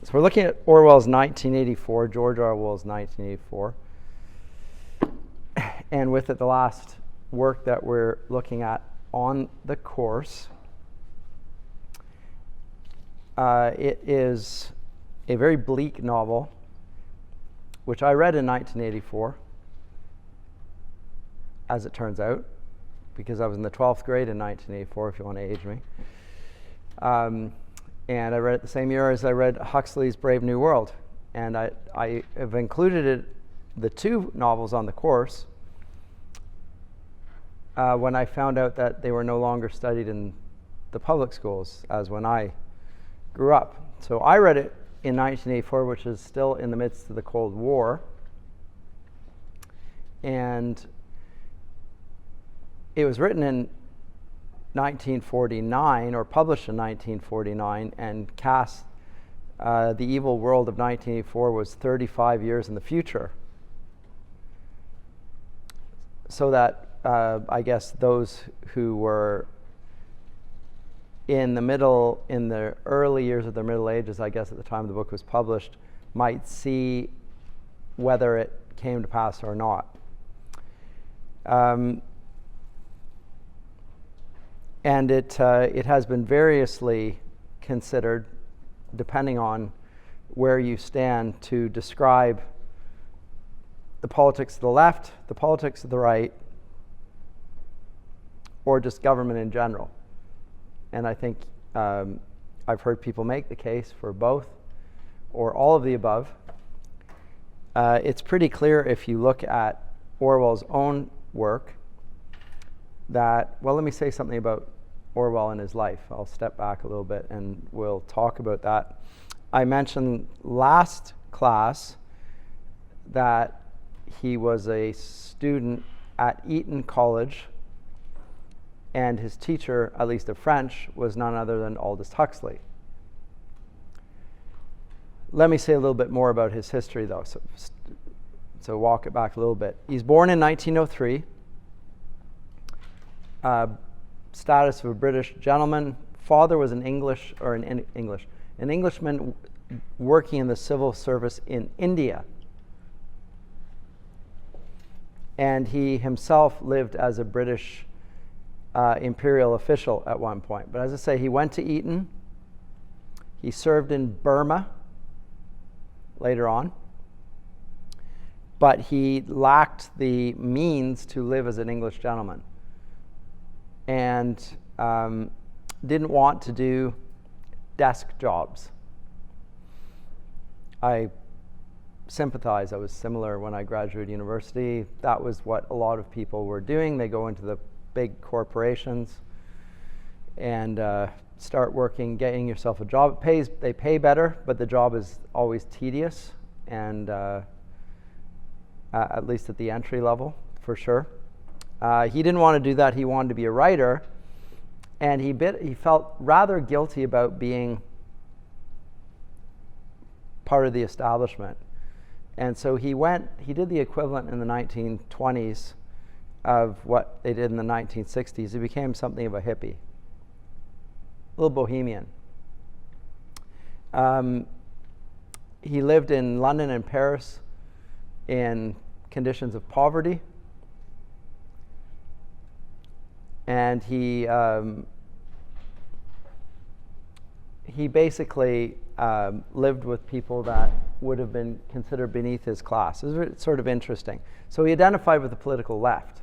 So we're looking at Orwell's 1984, George Orwell's 1984. And with it, the last work that we're looking at on the course. It is a very bleak novel, which I read in 1984, as it turns out, because I was in the 12th grade in 1984, if you want to age me. And I read it the same year as I read Huxley's Brave New World. And I have included the two novels on the course when I found out that they were no longer studied in the public schools as when I grew up. So I read it in 1984, which is still in the midst of the Cold War. And it was written in 1949, or published in 1949, and cast the evil world of 1984 was 35 years in the future. So that I guess those who were in the early years of the Middle Ages, I guess at the time the book was published, might see whether it came to pass or not. And it has been variously considered, depending on where you stand, to describe the politics of the left, the politics of the right, or just government in general. And I think I've heard people make the case for both or all of the above. It's pretty clear if you look at Orwell's own work that, well, let me say something about Orwell and his life. I'll step back a little bit and we'll talk about that. I mentioned last class that he was a student at Eton College, and his teacher, at least of French, was none other than Aldous Huxley. Let me say a little bit more about his history, though, so walk it back a little bit. He's born in 1903. Status of a British gentleman. Father was an Englishman working in the civil service in India. And he himself lived as a British imperial official at one point. But as I say, he went to Eton. He served in Burma later on. But he lacked the means to live as an English gentleman, and didn't want to do desk jobs. I sympathize. I was similar when I graduated university. That was what a lot of people were doing. They go into the big corporations and start working, getting yourself a job. They pay better, but the job is always tedious, and at least at the entry level, for sure. He didn't want to do that. He wanted to be a writer, and he felt rather guilty about being part of the establishment. And so he did the equivalent in the 1920s of what they did in the 1960s. He became something of a hippie, a little bohemian. He lived in London and Paris in conditions of poverty. And he basically lived with people that would have been considered beneath his class. It was sort of interesting. So he identified with the political left.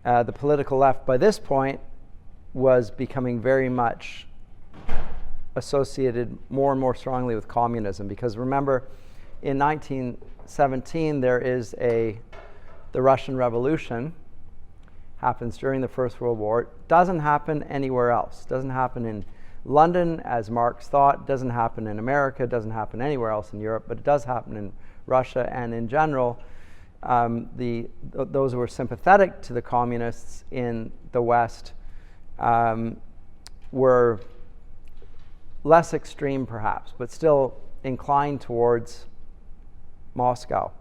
The political left, by this point, was becoming very much associated more and more strongly with communism. Because remember, in 1917, there is the Russian Revolution. Happens during the First World War. It doesn't happen anywhere else. It doesn't happen in London, as Marx thought. It doesn't happen in America. It doesn't happen anywhere else in Europe, but it does happen in Russia. And in general, those who were sympathetic to the communists in the West were less extreme, perhaps, but still inclined towards Moscow.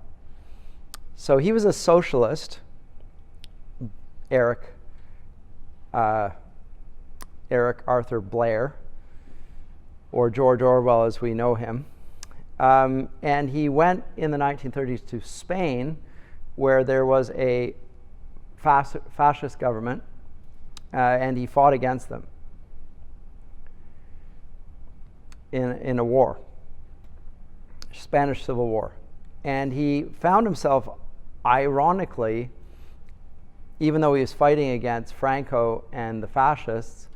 So he was a socialist. Eric Arthur Blair, or George Orwell as we know him. And he went in the 1930s to Spain, where there was a fascist government, and he fought against them in a war, Spanish Civil War. And he found himself, ironically, even though he was fighting against Franco and the fascists,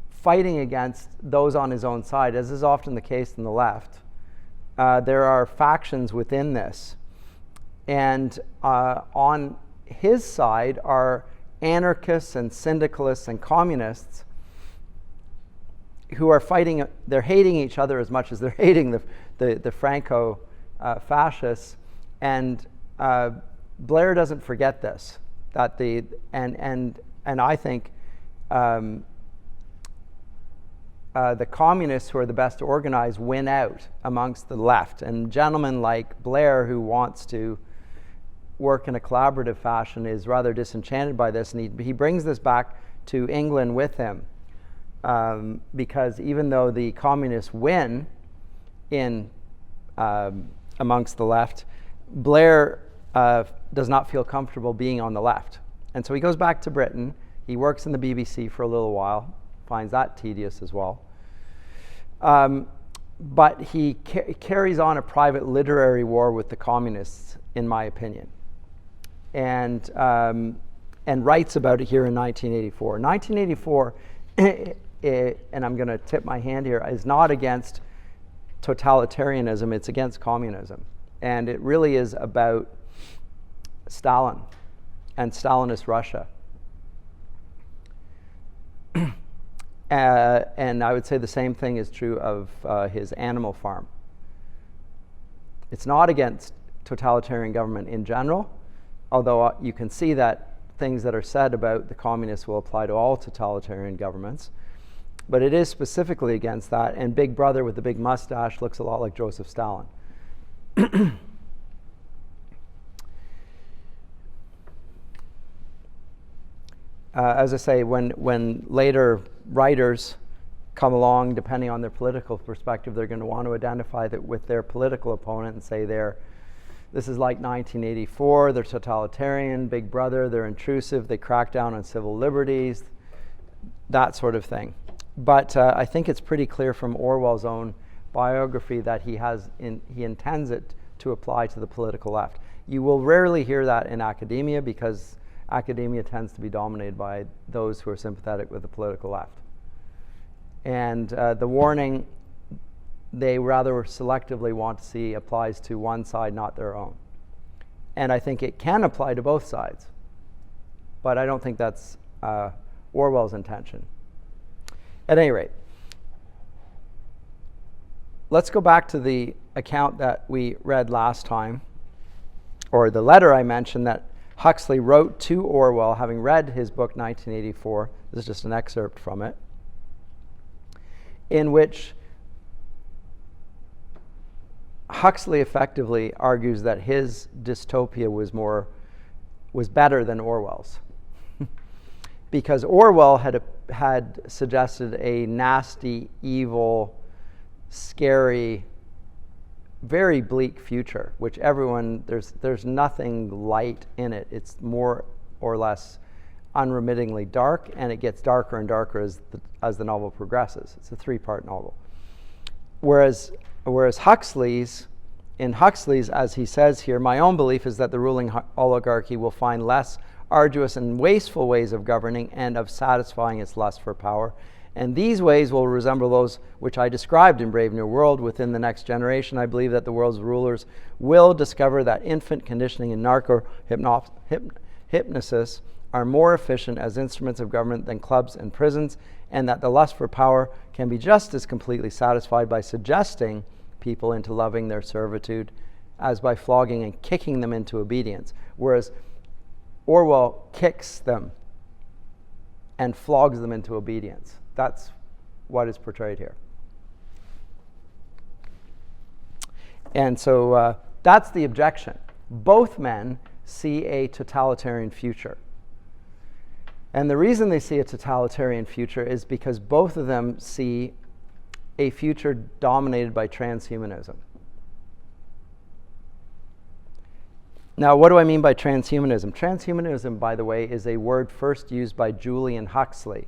fighting against those on his own side, as is often the case in the left. There are factions within this. And on his side are anarchists and syndicalists and communists who are fighting. They're hating each other as much as they're hating the Franco fascists. And Blair doesn't forget this. And I think the communists who are the best organized win out amongst the left. And gentlemen like Blair, who wants to work in a collaborative fashion, is rather disenchanted by this, and he brings this back to England with him, because even though the communists win in amongst the left, Blair does not feel comfortable being on the left. And so he goes back to Britain. He works in the BBC for a little while, finds that tedious as well. But he carries on a private literary war with the communists, in my opinion, and writes about it here in 1984. 1984, and I'm going to tip my hand here, is not against totalitarianism, it's against communism. And it really is about Stalin and Stalinist Russia. And I would say the same thing is true of his Animal Farm. It's not against totalitarian government in general, although you can see that things that are said about the communists will apply to all totalitarian governments. But it is specifically against that, and Big Brother with the big mustache looks a lot like Joseph Stalin. As I say, when later writers come along, depending on their political perspective, they're going to want to identify that with their political opponent and say this is like 1984, they're totalitarian, Big Brother, they're intrusive, they crack down on civil liberties, that sort of thing. But I think it's pretty clear from Orwell's own biography that he intends it to apply to the political left. You will rarely hear that in academia, because academia tends to be dominated by those who are sympathetic with the political left. And the warning they rather selectively want to see applies to one side, not their own. And I think it can apply to both sides. But I don't think that's Orwell's intention. At any rate, let's go back to the account that we read last time, or the letter I mentioned that Huxley wrote to Orwell, having read his book 1984. This is just an excerpt from it, in which Huxley effectively argues that his dystopia was better than Orwell's, because Orwell had suggested a nasty, evil, scary, very bleak future, which there's nothing light in it. It's more or less unremittingly dark, and it gets darker and darker as the novel progresses. It's a 3-part novel. Whereas Huxley's, as he says here, my own belief is that the ruling oligarchy will find less arduous and wasteful ways of governing and of satisfying its lust for power. And these ways will resemble those which I described in Brave New World. Within the next generation, I believe that the world's rulers will discover that infant conditioning and narco-hypnosis are more efficient as instruments of government than clubs and prisons, and that the lust for power can be just as completely satisfied by suggesting people into loving their servitude as by flogging and kicking them into obedience. Whereas Orwell kicks them and flogs them into obedience. That's what is portrayed here. And so that's the objection. Both men see a totalitarian future. And the reason they see a totalitarian future is because both of them see a future dominated by transhumanism. Now, what do I mean by transhumanism? Transhumanism, by the way, is a word first used by Julian Huxley.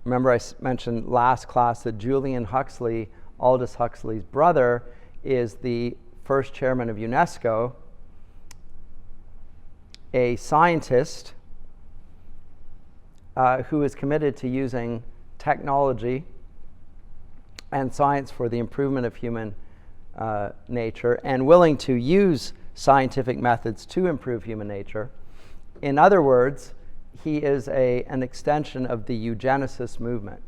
Remember I mentioned last class that Julian Huxley, Aldous Huxley's brother, is the first chairman of UNESCO, a scientist who is committed to using technology and science for the improvement of human nature, and willing to use scientific methods to improve human nature. In other words, he is an extension of the eugenicist movement.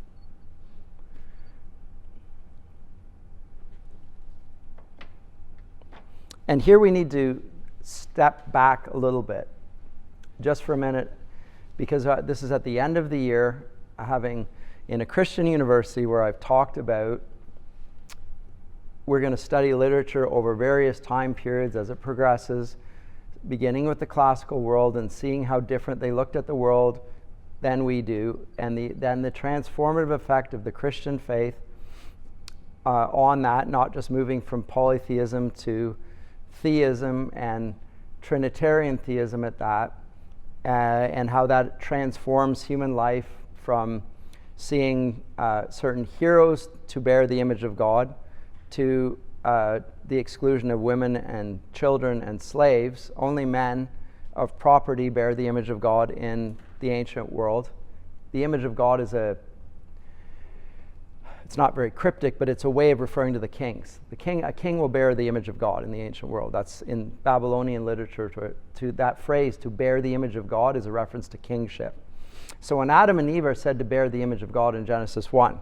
And here we need to step back a little bit, just for a minute, because this is at the end of the year, having in a Christian university where I've talked about we're going to study literature over various time periods as it progresses, beginning with the classical world and seeing how different they looked at the world than we do, and then the transformative effect of the Christian faith on that, not just moving from polytheism to theism and Trinitarian theism at that, and how that transforms human life from seeing certain heroes to bear the image of God to the exclusion of women and children and slaves. Only men of property bear the image of God in the ancient world. The image of God is it's not very cryptic, but it's a way of referring to the kings. A king will bear the image of God in the ancient world. That's in Babylonian literature. To that phrase, to bear the image of God, is a reference to kingship. So when Adam and Eve are said to bear the image of God in Genesis 1,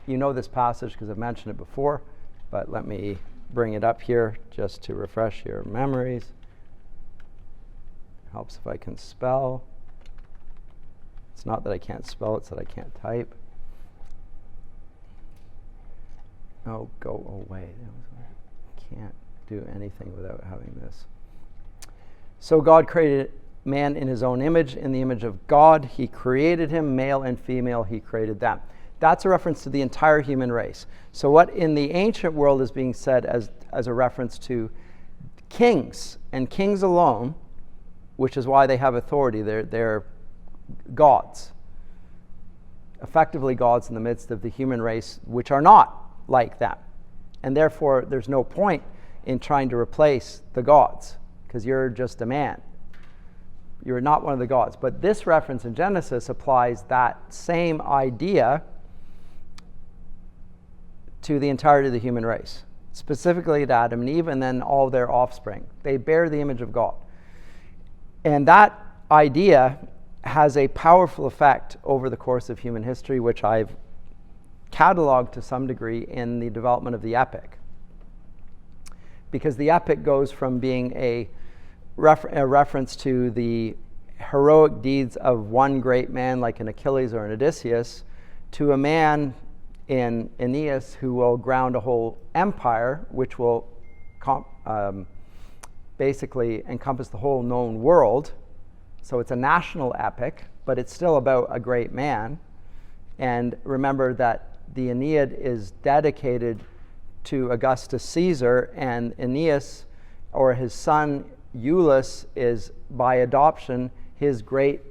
you know this passage because I've mentioned it before, but let me bring it up here just to refresh your memories. It helps if I can spell. It's not that I can't spell, it's that I can't type. Oh, go away. Can't do anything without having this. So God created man in his own image. In the image of God, he created him. Male and female, he created them. That's a reference to the entire human race. So what in the ancient world is being said as a reference to kings, and kings alone, which is why they have authority. They're gods. Effectively gods in the midst of the human race, which are not like that. And therefore, there's no point in trying to replace the gods, because you're just a man. You're not one of the gods. But this reference in Genesis applies that same idea to the entirety of the human race, specifically to Adam and Eve and then all their offspring. They bear the image of God. And that idea has a powerful effect over the course of human history, which I've cataloged to some degree in the development of the epic. Because the epic goes from being a reference to the heroic deeds of one great man like an Achilles or an Odysseus, to a man in Aeneas who will ground a whole empire, which will basically encompass the whole known world. So it's a national epic, but it's still about a great man. And remember that the Aeneid is dedicated to Augustus Caesar, and Aeneas, or his son Iulus, is by adoption his grandfather,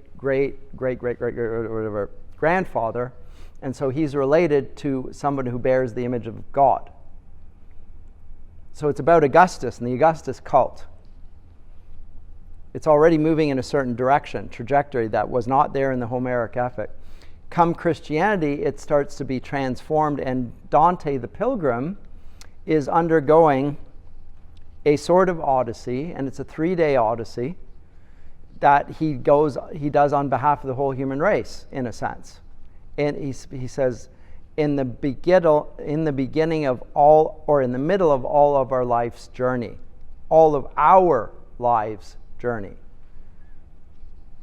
and so he's related to someone who bears the image of God. So it's about Augustus and the Augustus cult. It's already moving in a certain trajectory that was not there in the Homeric epic. Come Christianity, it starts to be transformed, and Dante the Pilgrim is undergoing a sort of odyssey, and it's a 3-day odyssey that he does on behalf of the whole human race, in a sense. And he says, in the beginning of all, or in the middle of all of our life's journey, all of our lives' journey.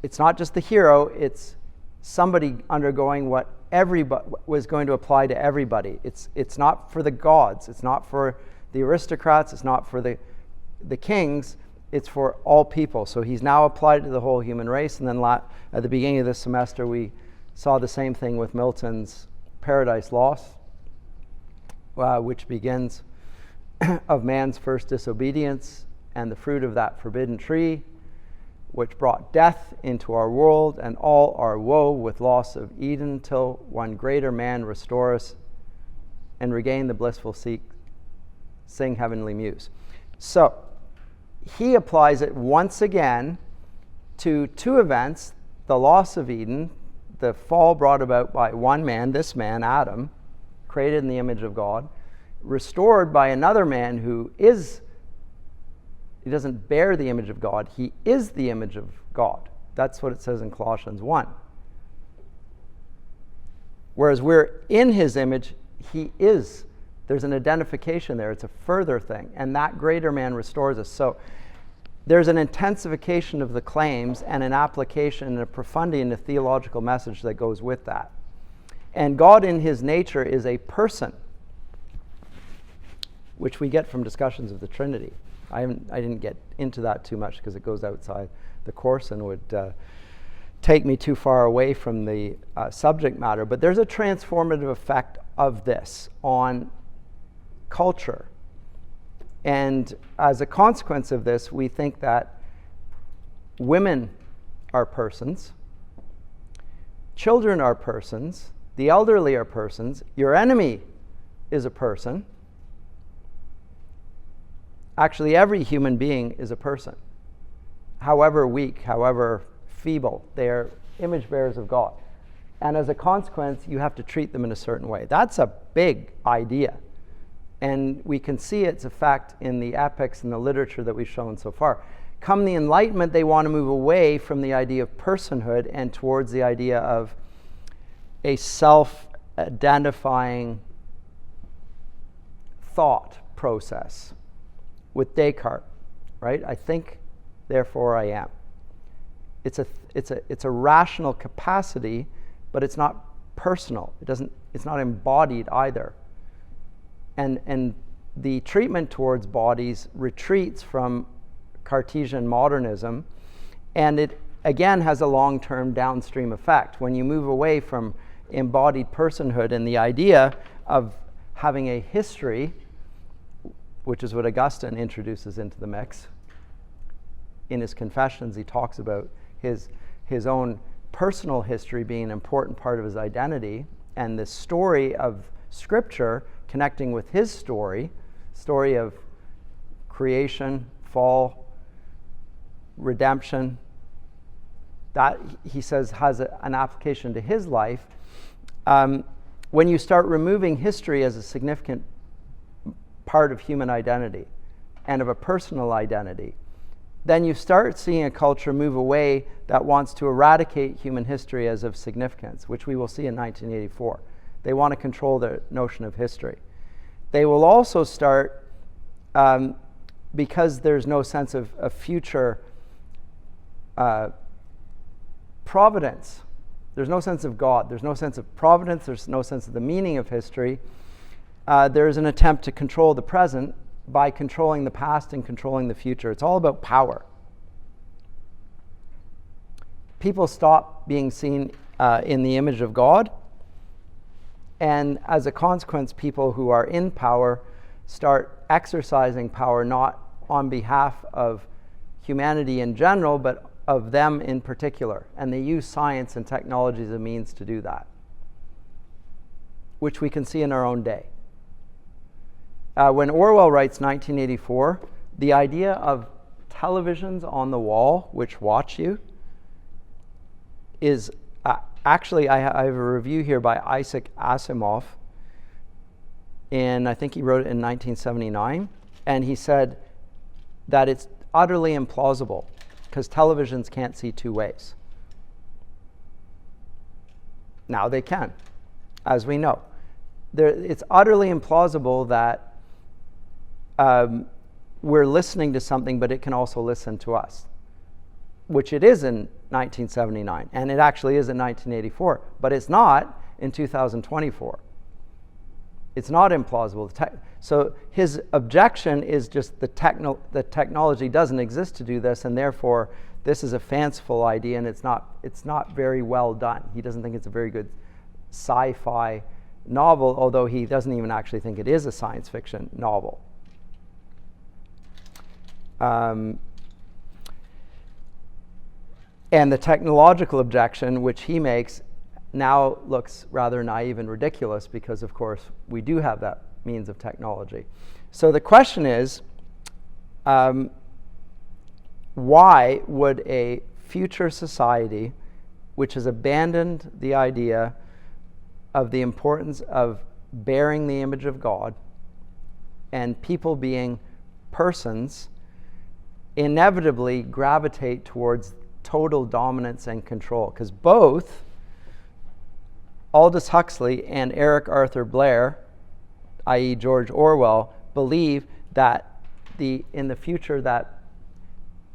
It's not just the hero, it's somebody undergoing what everybody was going to apply to everybody. It's not for the gods, it's not for the aristocrats, it's not for the kings, it's for all people. So he's now applied it to the whole human race. And then at the beginning of this semester, we saw the same thing with Milton's Paradise Lost, which begins of man's first disobedience and the fruit of that forbidden tree, which brought death into our world and all our woe with loss of Eden, till one greater man restore us and regain the blissful sing heavenly muse. So he applies it once again to two events: the loss of Eden, the fall brought about by one man, this man, Adam, created in the image of God, restored by another man who he doesn't bear the image of God, he is the image of God. That's what it says in Colossians 1. Whereas we're in his image, he is. There's an identification there. It's a further thing. And that greater man restores us. So there's an intensification of the claims and an application and a profundity in the theological message that goes with that. And God in his nature is a person, which we get from discussions of the Trinity. I didn't get into that too much because it goes outside the course and would take me too far away from the subject matter. But there's a transformative effect of this on culture. And as a consequence of this, we think that women are persons, children are persons, the elderly are persons, your enemy is a person. Actually, every human being is a person. However weak, however feeble, they are image bearers of God. And as a consequence, you have to treat them in a certain way. That's a big idea. And we can see its effect in the epics and the literature that we've shown so far. Come the Enlightenment, they want to move away from the idea of personhood and towards the idea of a self-identifying thought process with Descartes, right? I think, therefore I am. It's a rational capacity, but it's not personal. It's not embodied either. And the treatment towards bodies retreats from Cartesian modernism, and it again has a long-term downstream effect. When you move away from embodied personhood and the idea of having a history, which is what Augustine introduces into the mix. In his Confessions, he talks about his own personal history being an important part of his identity, and the story of Scripture connecting with his story of creation, fall, redemption, that he says has an application to his life. When you start removing history as a significant part of human identity and of a personal identity, then you start seeing a culture move away that wants to eradicate human history as of significance, which we will see in 1984. They want to control the notion of history. They will also start, because there's no sense of future providence, there's no sense of God, there's no sense of providence, there's no sense of the meaning of history, there's an attempt to control the present by controlling the past and controlling the future. It's all about power. People stop being seen in the image of God, and as a consequence, people who are in power start exercising power not on behalf of humanity in general, but of them in particular. And they use science and technology as a means to do that, which we can see in our own day. When Orwell writes 1984, the idea of televisions on the wall which watch you is actually, I have a review here by Isaac Asimov, and I think he wrote it in 1979, and he said that it's utterly implausible because televisions can't see two ways. Now they can, as we know. It's utterly implausible that we're listening to something, but it can also listen to us, which it is in 1979, and it actually is in 1984, but it's not in 2024. It's not implausible. So his objection is just the technology doesn't exist to do this, and therefore this is a fanciful idea, and it's not very well done. He doesn't think it's a very good sci-fi novel, although he doesn't even actually think it is a science fiction novel. And the technological objection, which he makes, now looks rather naive and ridiculous because, of course, we do have that means of technology. So the question is, why would a future society which has abandoned the idea of the importance of bearing the image of God and people being persons inevitably gravitate towards total dominance and control? Because both Aldous Huxley and Eric Arthur Blair, i.e. George Orwell, believe that in the future that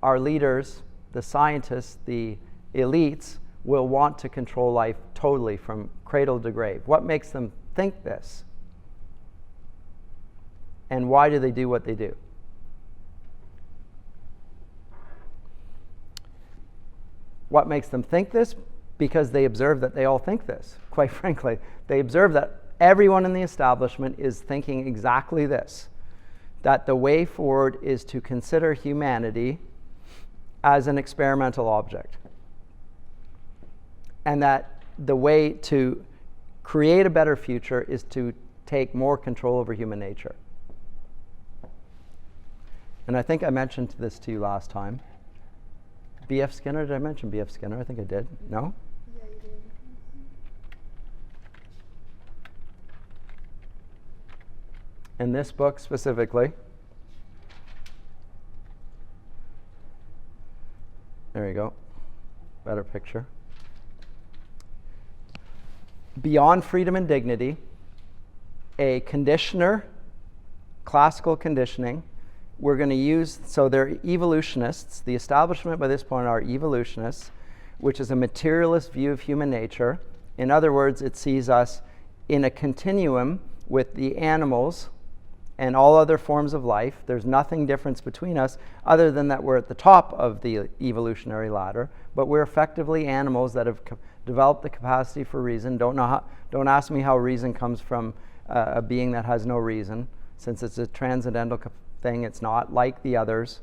our leaders, the scientists, the elites, will want to control life totally from cradle to grave. What makes them think this? And why do they do what they do? What makes them think this? Because they observe that they all think this. Quite frankly, they observe that everyone in the establishment is thinking exactly this, that the way forward is to consider humanity as an experimental object, and that the way to create a better future is to take more control over human nature. And I think I mentioned this to you last time. B.F. Skinner, did I mention B.F. Skinner? I think I did. No? Yeah, you did. In this book specifically, there you go, better picture. Beyond Freedom and Dignity, a conditioner, classical conditioning, we're going to use, so they're evolutionists. The establishment by this point are evolutionists, which is a materialist view of human nature. In other words, it sees us in a continuum with the animals and all other forms of life. There's nothing different between us other than that we're at the top of the evolutionary ladder, but we're effectively animals that have developed the capacity for reason. Don't ask me how reason comes from a being that has no reason. Since it's a transcendental thing, it's not like the others.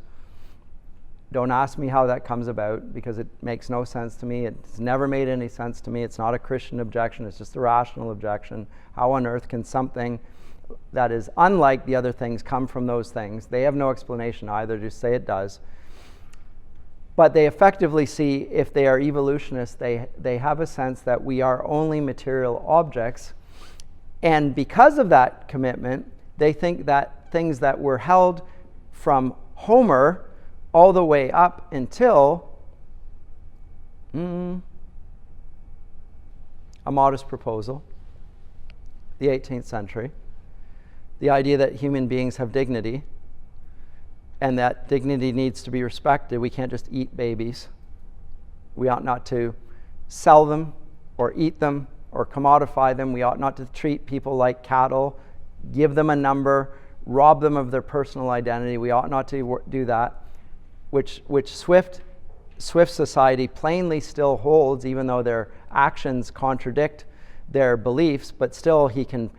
Don't ask me how that comes about, because it makes no sense to me. It's never made any sense to me. It's not a Christian objection. It's just a rational objection. How on earth can something that is unlike the other things come from those things? They have no explanation either, just say it does. But they effectively see, if they are evolutionists, they have a sense that we are only material objects. And because of that commitment, they think that things that were held from Homer all the way up until a modest proposal, the 18th century, the idea that human beings have dignity and that dignity needs to be respected. We can't just eat babies. We ought not to sell them or eat them or commodify them. We ought not to treat people like cattle, give them a number, rob them of their personal identity. We ought not to do that, which Swift society plainly still holds, even though their actions contradict their beliefs. But still, he can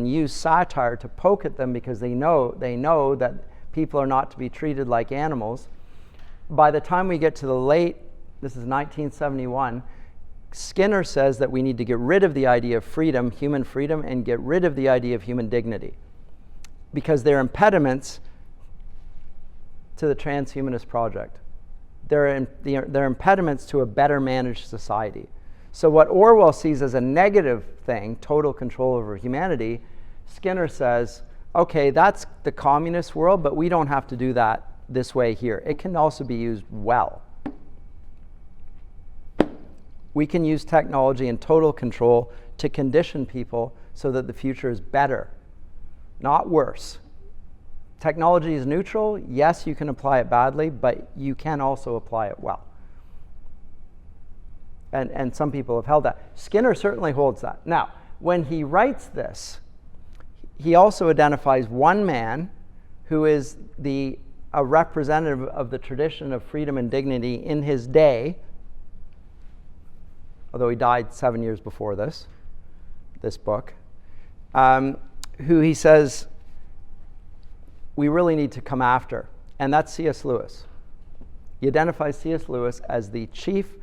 use satire to poke at them, because they know that people are not to be treated like animals. By the time we get to the this is 1971, Skinner says that we need to get rid of the idea of freedom, human freedom, and get rid of the idea of human dignity, because they're impediments to the transhumanist project. They're impediments to a better managed society. So what Orwell sees as a negative thing, total control over humanity, Skinner says, okay, that's the communist world, but we don't have to do that this way here. It can also be used well. We can use technology and total control to condition people so that the future is better, not worse. Technology is neutral. Yes, you can apply it badly, but you can also apply it well. And some people have held that. Skinner certainly holds that. Now, when he writes this, he also identifies one man who is a representative of the tradition of freedom and dignity in his day, although he died 7 years before this book. who he says we really need to come after, and that's C.S. Lewis. He identifies C.S. Lewis as the chief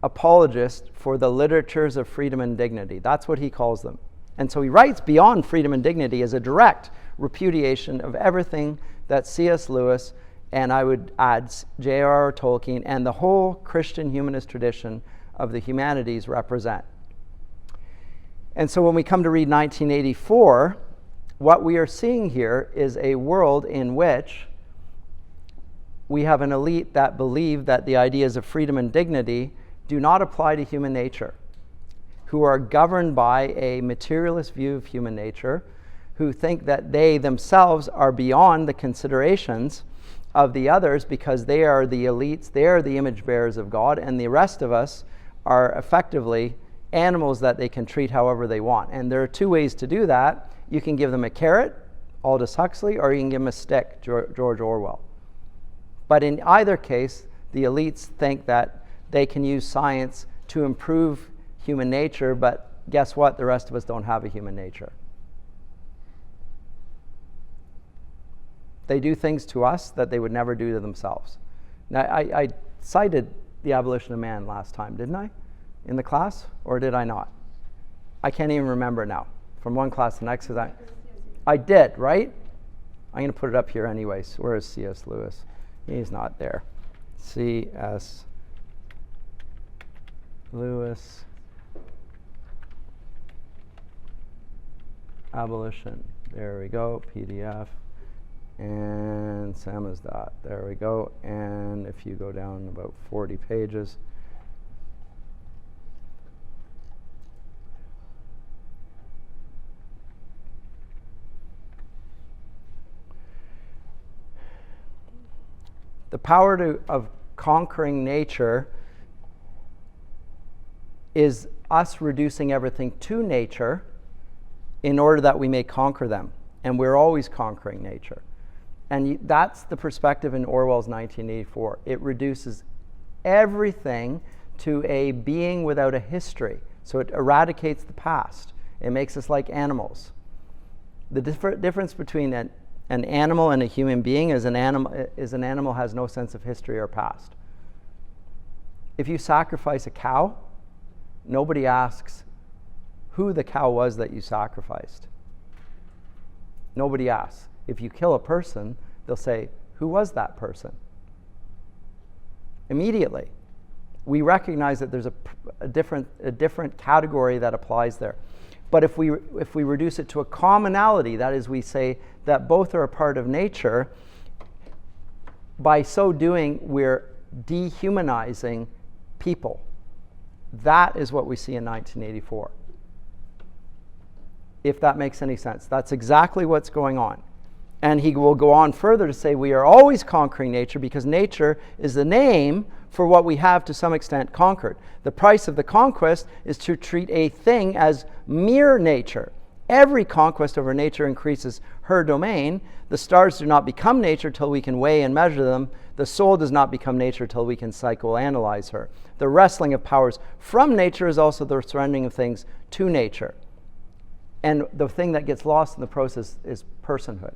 apologist for the literatures of freedom and dignity. That's what he calls them. And so he writes Beyond Freedom and Dignity as a direct repudiation of everything that C.S. Lewis, and I would add J.R.R. Tolkien, and the whole Christian humanist tradition of the humanities represent. And so when we come to read 1984, what we are seeing here is a world in which we have an elite that believe that the ideas of freedom and dignity do not apply to human nature, who are governed by a materialist view of human nature, who think that they themselves are beyond the considerations of the others because they are the elites, they are the image bearers of God, and the rest of us are effectively animals that they can treat however they want. And there are two ways to do that. You can give them a carrot, Aldous Huxley, or you can give them a stick, George Orwell. But in either case, the elites think that they can use science to improve human nature, but guess what? The rest of us don't have a human nature. They do things to us that they would never do to themselves. Now, I cited the abolition of man last time, didn't I? In the class, or did I not? I can't even remember now. From one class to the next, because I did, right? I'm going to put it up here anyways. Where is C.S. Lewis? He's not there. C.S. Lewis. Abolition. There we go. PDF. And samizdat. There we go. And if you go down about 40 pages. The power of conquering nature is us reducing everything to nature in order that we may conquer them. And we're always conquering nature. And that's the perspective in Orwell's 1984. It reduces everything to a being without a history. So it eradicates the past. It makes us like animals. The difference between an animal and a human being is an animal has no sense of history or past. If you sacrifice a cow, nobody asks who the cow was that you sacrificed. Nobody asks. If you kill a person, they'll say, who was that person? Immediately. We recognize that there's a different category that applies there. But if we reduce it to a commonality, that is, we say that both are a part of nature, by so doing, we're dehumanizing people. That is what we see in 1984. If that makes any sense. That's exactly what's going on. And he will go on further to say we are always conquering nature because nature is the name for what we have to some extent conquered. The price of the conquest is to treat a thing as mere nature. Every conquest over nature increases her domain. The stars do not become nature till we can weigh and measure them. The soul does not become nature till we can psychoanalyze her. The wrestling of powers from nature is also the surrendering of things to nature. And the thing that gets lost in the process is personhood.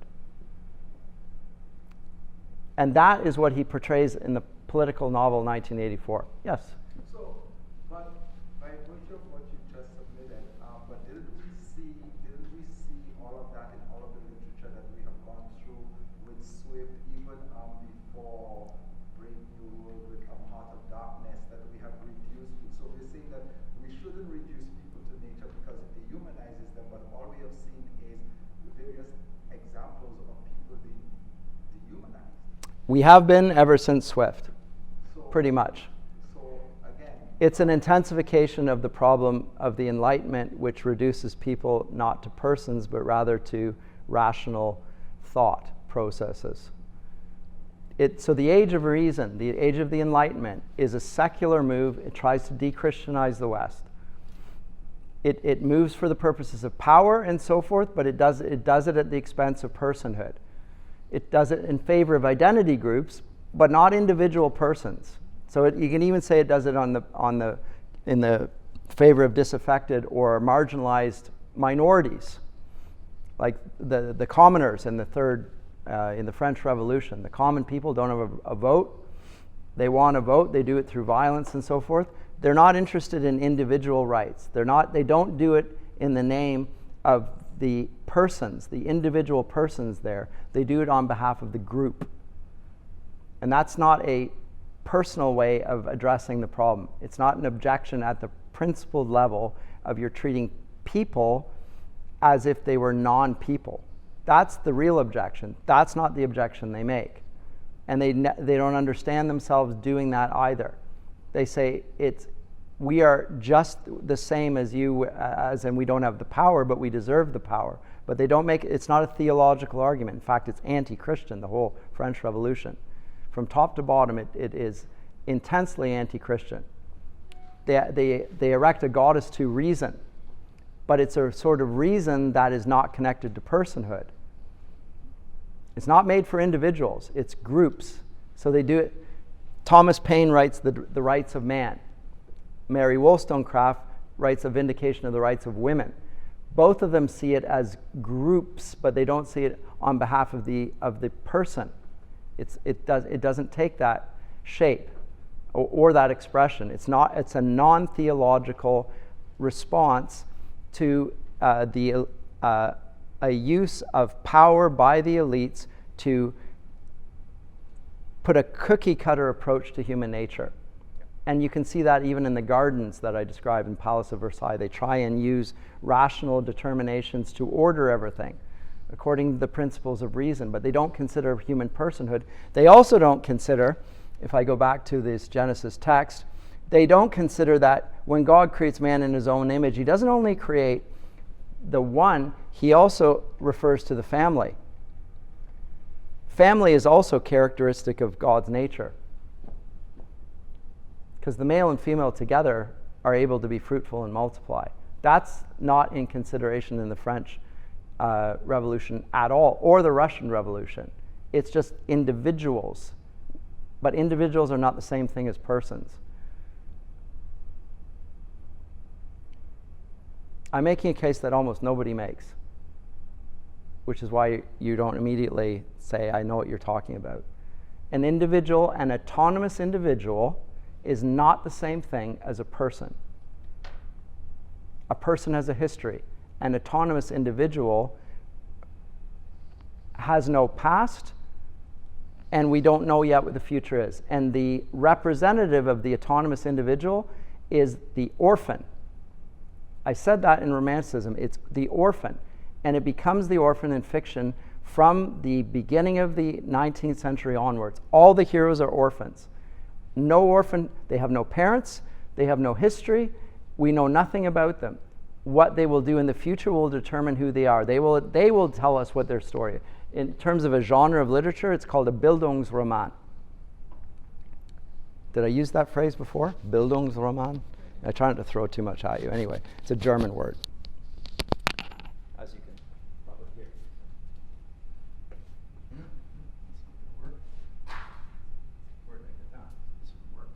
And that is what he portrays in the political novel 1984. Yes? So, but by virtue of what you just submitted, but didn't we see all of that in all of the literature that we have gone through with Swift, even before Brave New World, with Heart of Darkness, that we have reduced? So we're saying that we shouldn't reduce people to nature because it dehumanizes them, but all we have seen is various examples of people being dehumanized. We have been ever since Swift, pretty much. So again, it's an intensification of the problem of the Enlightenment, which reduces people not to persons, but rather to rational thought processes. So the age of reason, the age of the Enlightenment, is a secular move. It tries to de-Christianize the West. It moves for the purposes of power and so forth, but it does it at the expense of personhood. It does it in favor of identity groups, but not individual persons. So you can even say it does it in the favor of disaffected or marginalized minorities, like the commoners in the French Revolution. The common people don't have a vote. They want to vote. They do it through violence and so forth. They're not interested in individual rights. They don't do it in the name of the persons, the individual persons there. They do it on behalf of the group. And that's not a personal way of addressing the problem. It's not an objection at the principled level of you're treating people as if they were non-people. That's the real objection. That's not the objection they make. And they don't understand themselves doing that either. They say we are just the same as you, as in we don't have the power, but we deserve the power. But they don't make it's not a theological argument. In fact, it's anti-Christian, the whole French Revolution. From top to bottom, it is intensely anti-Christian. They erect a goddess to reason, but it's a sort of reason that is not connected to personhood. It's not made for individuals, it's groups. So they do it. Thomas Paine writes the rights of man. Mary Wollstonecraft writes a vindication of the rights of women. Both of them see it as groups, but they don't see it on behalf of the person. It doesn't take that shape or that expression. It's a non-theological response to a use of power by the elites to put a cookie-cutter approach to human nature. And you can see that even in the gardens that I described in Palace of Versailles. They try and use rational determinations to order everything according to the principles of reason, but they don't consider human personhood. They also don't consider, if I go back to this Genesis text, they don't consider that when God creates man in his own image, he doesn't only create the one, he also refers to the family. Family is also characteristic of God's nature, because the male and female together are able to be fruitful and multiply. That's not in consideration in the French Revolution at all, or the Russian Revolution. It's just individuals. But individuals are not the same thing as persons. I'm making a case that almost nobody makes, which is why you don't immediately say, I know what you're talking about. An individual, an autonomous individual, is not the same thing as a person. A person has a history. An autonomous individual has no past, and we don't know yet what the future is. And the representative of the autonomous individual is the orphan. I said that in Romanticism. It's the orphan. And it becomes the orphan in fiction from the beginning of the 19th century onwards. All the heroes are orphans. No orphan, they have no parents, they have no history, we know nothing about them. What they will do in the future will determine who they are. They will tell us what their story is. In terms of a genre of literature, it's called a Bildungsroman. Did I use that phrase before? Bildungsroman? I try not to throw too much at you. Anyway, it's a German word. As you can probably hear. Where did I get that? This one works.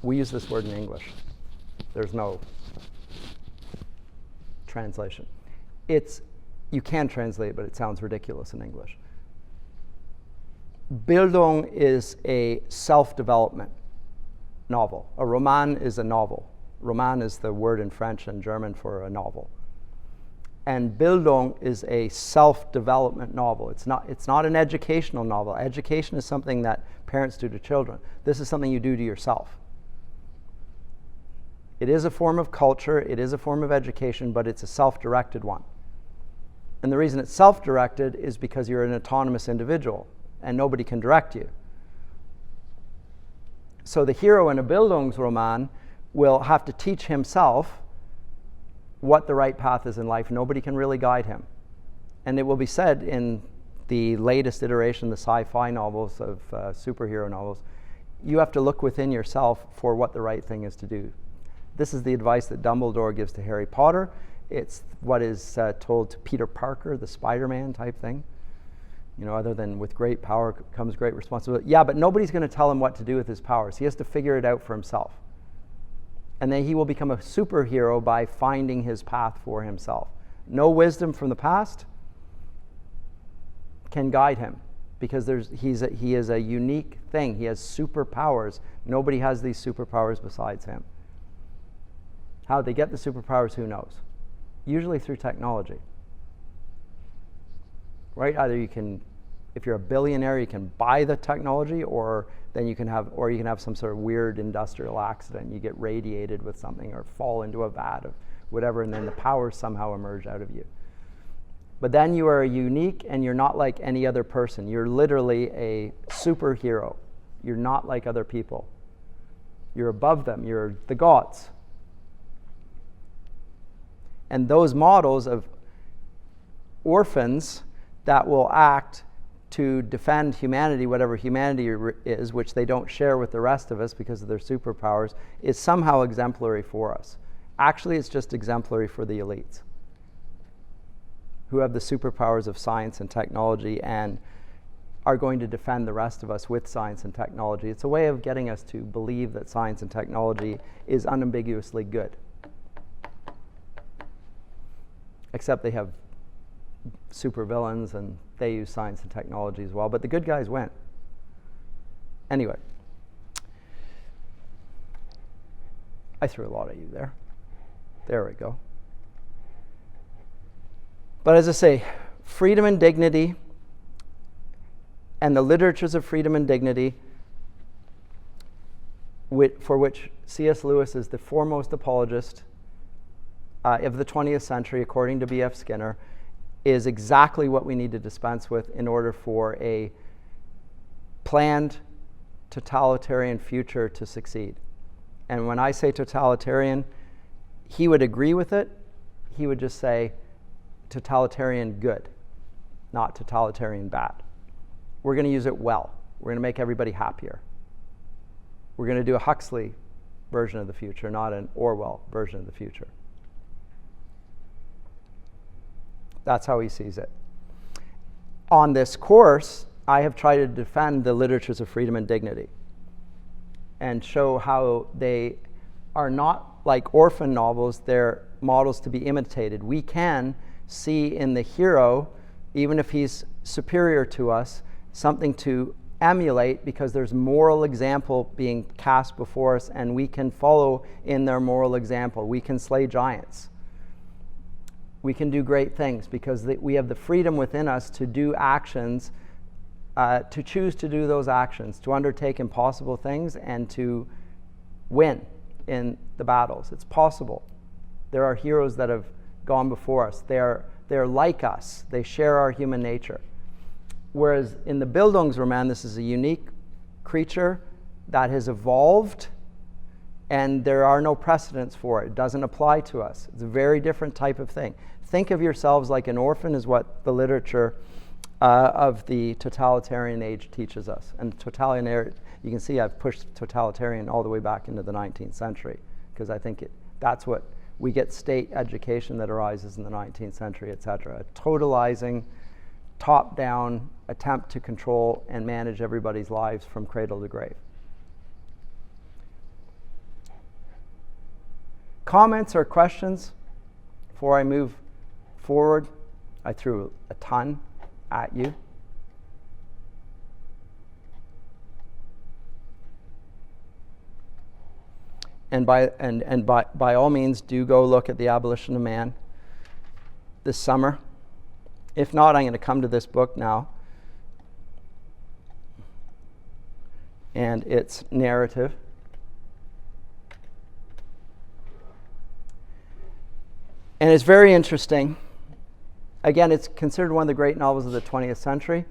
We use this word in English. There's no translation. You can translate it, but it sounds ridiculous in English. Bildung is a self-development novel. A roman is a novel. Roman is the word in French and German for a novel. And Bildung is a self-development novel. It's not an educational novel. Education is something that parents do to children. This is something you do to yourself. It is a form of culture, it is a form of education, but it's a self-directed one. And the reason it's self-directed is because you're an autonomous individual and nobody can direct you. So the hero in a Bildungsroman will have to teach himself what the right path is in life. Nobody can really guide him. And it will be said in the latest iteration, the sci-fi novels of superhero novels, you have to look within yourself for what the right thing is to do. This is the advice that Dumbledore gives to Harry Potter. It's what is told to Peter Parker, the Spider-Man type thing. Other than with great power comes great responsibility. Yeah, but nobody's going to tell him what to do with his powers. He has to figure it out for himself. And then he will become a superhero by finding his path for himself. No wisdom from the past can guide him, because he is a unique thing. He has superpowers. Nobody has these superpowers besides him. How they get the superpowers, who knows? Usually through technology. Right? Either you can, if you're a billionaire, you can buy the technology, or then you can have some sort of weird industrial accident. You get radiated with something or fall into a vat of whatever, and then the powers somehow emerge out of you. But then you are unique, and you're not like any other person. You're literally a superhero. You're not like other people. You're above them. You're the gods. And those models of orphans that will act to defend humanity, whatever humanity is, which they don't share with the rest of us because of their superpowers, is somehow exemplary for us. Actually, it's just exemplary for the elites, who have the superpowers of science and technology and are going to defend the rest of us with science and technology. It's a way of getting us to believe that science and technology is unambiguously good. Except they have supervillains and they use science and technology as well. But the good guys win. Anyway. I threw a lot at you there. There we go. But as I say, freedom and dignity, and the literatures of freedom and dignity, for which C.S. Lewis is the foremost apologist of the 20th century, according to B.F. Skinner, is exactly what we need to dispense with in order for a planned totalitarian future to succeed. And when I say totalitarian, he would agree with it. He would just say totalitarian good, not totalitarian bad. We're going to use it well. We're going to make everybody happier. We're going to do a Huxley version of the future, not an Orwell version of the future. That's how he sees it. On this course, I have tried to defend the literatures of freedom and dignity and show how they are not like orphan novels. They're models to be imitated. We can see in the hero, even if he's superior to us, something to emulate, because there's moral example being cast before us, and we can follow in their moral example. We can slay giants. We can do great things because we have the freedom within us to do actions, to choose to do those actions, to undertake impossible things, and to win in the battles. It's possible. There are heroes that have gone before us. They're like us. They share our human nature. Whereas in the Bildungsroman, this is a unique creature that has evolved, and there are no precedents for it. It doesn't apply to us. It's a very different type of thing. Think of yourselves like an orphan is what the literature of the totalitarian age teaches us. And totalitarian, you can see I've pushed totalitarian all the way back into the 19th century, because I think that's what we get state education that arises in the 19th century, etc. A totalizing, top-down attempt to control and manage everybody's lives from cradle to grave. Comments or questions before I move forward? I threw a ton at you. And by all means, do go look at The Abolition of Man this summer. If not, I'm going to come to this book now and its narrative. And it's very interesting. Again, it's considered one of the great novels of the 20th century.